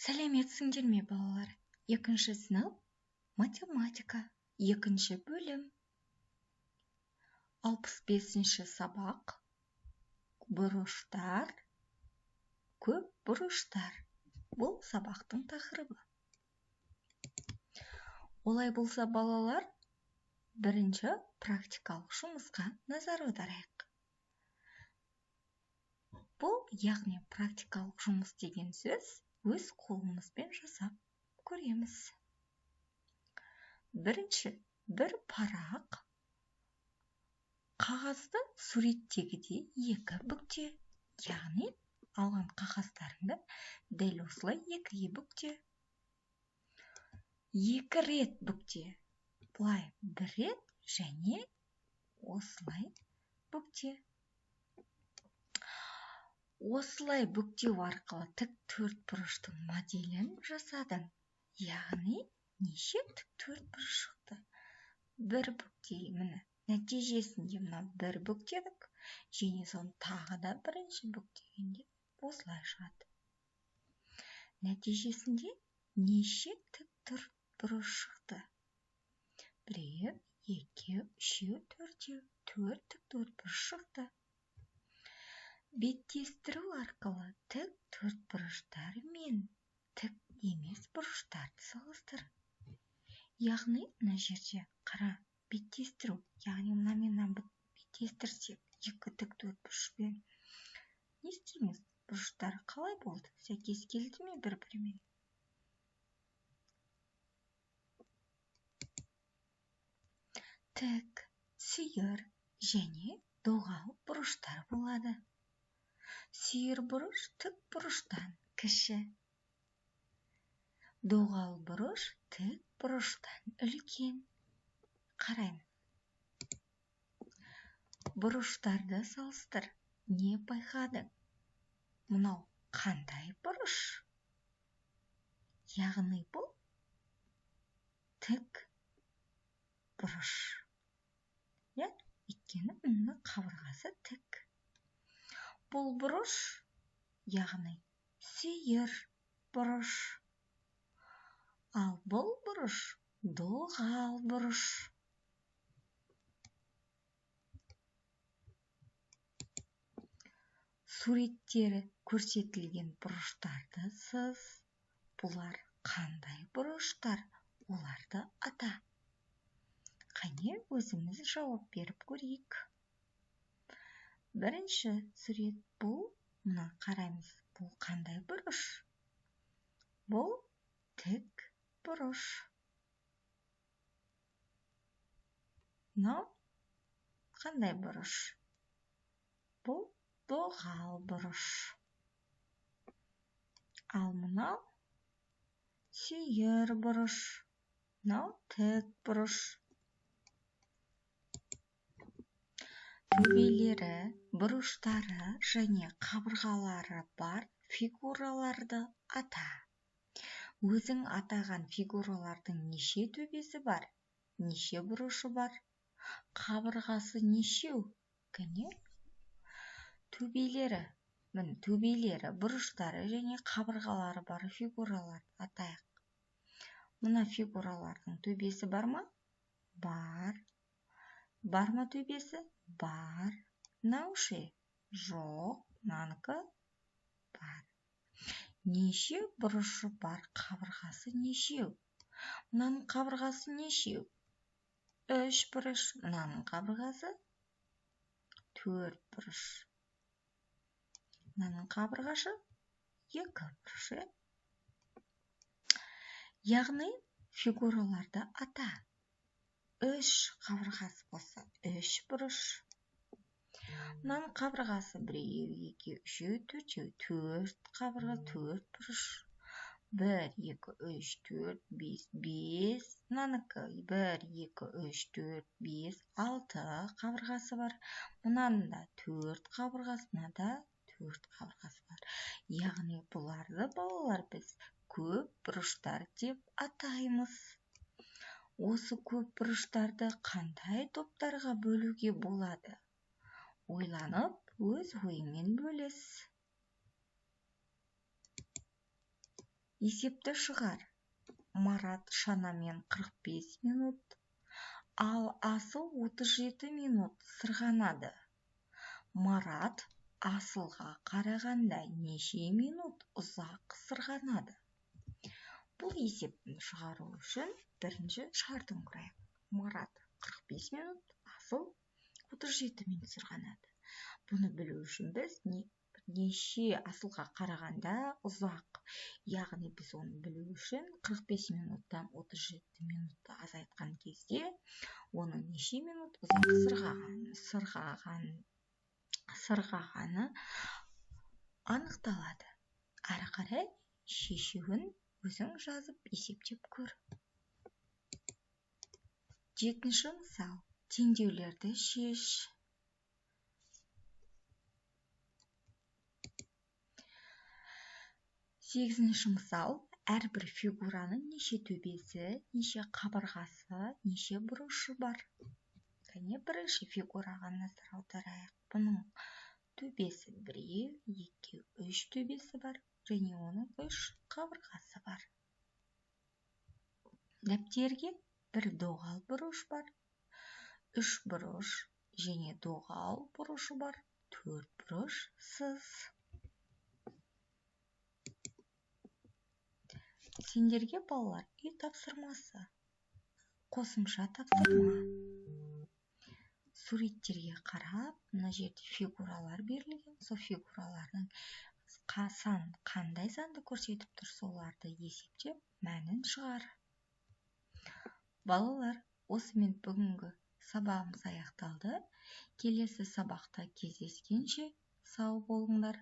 Сәлеметсіңдер ме, балалар? Екінші сынып математика, екінші бөлім. 65-ші сабақ. Бұрыштар, көп бұрыштар. Бұл сабақтың тақырыбы. Олай болса, балалар, бірінші практикалық жұмысқа назар аударайық. Бұл, яғни практикалық жұмыс деген сөз, өз қолымызбен жасап көреміз. Бірінші, бір парақ қағазды суреттегідей екі бүкте, яғни алған қағаздарыңды дәл осылай екіге бүкте. Екі рет бүкте, бұлай бір рет және осылай бүкте. Осылай бүктеу арқылы тік төртбұрыштың моделін жасадың. Яғни неше тік төртбұрыш шықты? Бір бүкте, міне, нәтижесінде мына бір бүктедік, және соны тағы да бірінші бүктегенде осылай шығады. Нәтижесінде неше тік төртбұрыш шықты? Біреу, екеу, үшеу, төртеу, төрт тік төртбұрыш шықты. Беттестіру арқылы тік төртбұрыштар мен тік емес бұрыштарды салыстыр. Яғни, мына жерде қара, беттестіру, яғни мына мен беттестірсек, екі тік төртбұрышпен не істейміз? Бұрыштары қалай болды? Сәйкес келді ме бір-бірімен? Тік, сүйір және доғал бұрыштар болады. Сүйір бұрыш тік бұрыштан кіші. Доғал бұрыш тік бұрыштан үлкен. Қараймыз. Бұрыштарды салыстыр. Не байқадың? Мынау қандай бұрыш? Яғни бұл тік бұрыш. Өйткені мұның қабырғасы тік. Бұл бұрыш, яғни сүйір бұрыш. Ал бұл бұрыш доғал бұрыш. Суреттері көрсетілген бұрыштарды сыз. Бұлар қандай бұрыштар? Оларды ата. Қане өзіміз жауап беріп көрейік. Бірінші сурет бұл, мұна қараймыз, бұл қандай бұрыш? Бұл тік бұрыш. Мынау қандай бұрыш? Бұл доғал бұрыш. Ал мынау сүйір бұрыш. Мынау тік бұрыш. Төбелері, бұрыштары және қабырғалары бар фигураларды ата. Өзің атаған фигуралардың неше төбесі бар? Неше бұрышы бар? Қабырғасы нешеу? Кәне? Төбелері, бұрыштары және қабырғалары бар фигураларды атайық. Мына фигуралардың төбесі бар ма? Бар. Бар ма төбесі? Бар. Мынау ше? Жоқ. Мынанікі бар. Неше бұрышы бар? Қабырғасы нешеу? Мынаның қабырғасы нешеу? 3 бұрыш. Мынаның қабырғасы 4 бұрыш. Мынаның қабырғасы 2 бұрыш. Яғни фигураларды ата. 3 қабырғасы болса 3 бұрыш. Мынаның қабырғасы 1, 2, 3, 4 қабырға 4 бұрыш. 1, 2, 3, 4, 5, 5. Мынаныкі 1, 2, 3, 4, 5, 6 қабырғасы бар. Мынаның да 4 қабырғасы, мынада 4 қабырғасы бар. Яғни бұларды, балалар, біз көп бұрыштар деп атаймыз. Осы көп бұрыштарды қандай топтарға бөлуге болады? Ойланып, өз ойыңмен бөліс. есепті шығар. Марат шанамен 45 минут, ал Асыл 37 минут сырғанады. Марат Асылға қарағанда неше минут ұзақ сырғанады? Бұл есептің шығару үшін бірінші шартын құрайық. Марат 45 минут, Асыл 37 минут сырғанады. Бұны білу үшін біз неше Асылға қарағанда ұзақ, яғни біз оны білу үшін 45 минуттан 37 минутты азайтқан кезде оның неше минут ұзақ сырғағаны анықталады. Әрі қарай шешуін өзің жазып есептеп көр. 7-ші мысал. Теңдеулерді шеш. 8-ші мысал. Әрбір фигураның неше төбесі, неше қабырғасы, неше бұрышы бар? Және бірінші фигураға назар аударайық. Бұның төбесі 1, 2, 3 төбесі бар, және оның 3 қабырғасы бар. Дәптерге бір доғал бұрыш бар, 3 бұрыш және доғал бұрышы бар, 4 бұрыш сыз. Сендерге балалар үй тапсырмасы. Қосымша тапсырма. Суреттерге қарап, мына жерде фигуралар берілген. Сол фигуралардың қандай санды көрсетіп тұр, соларды есептеп, мәнін шығар. Балалар, осымен бүгінгі сабағымыз аяқталды. Келесі сабақта кездескенше сау болыңдар.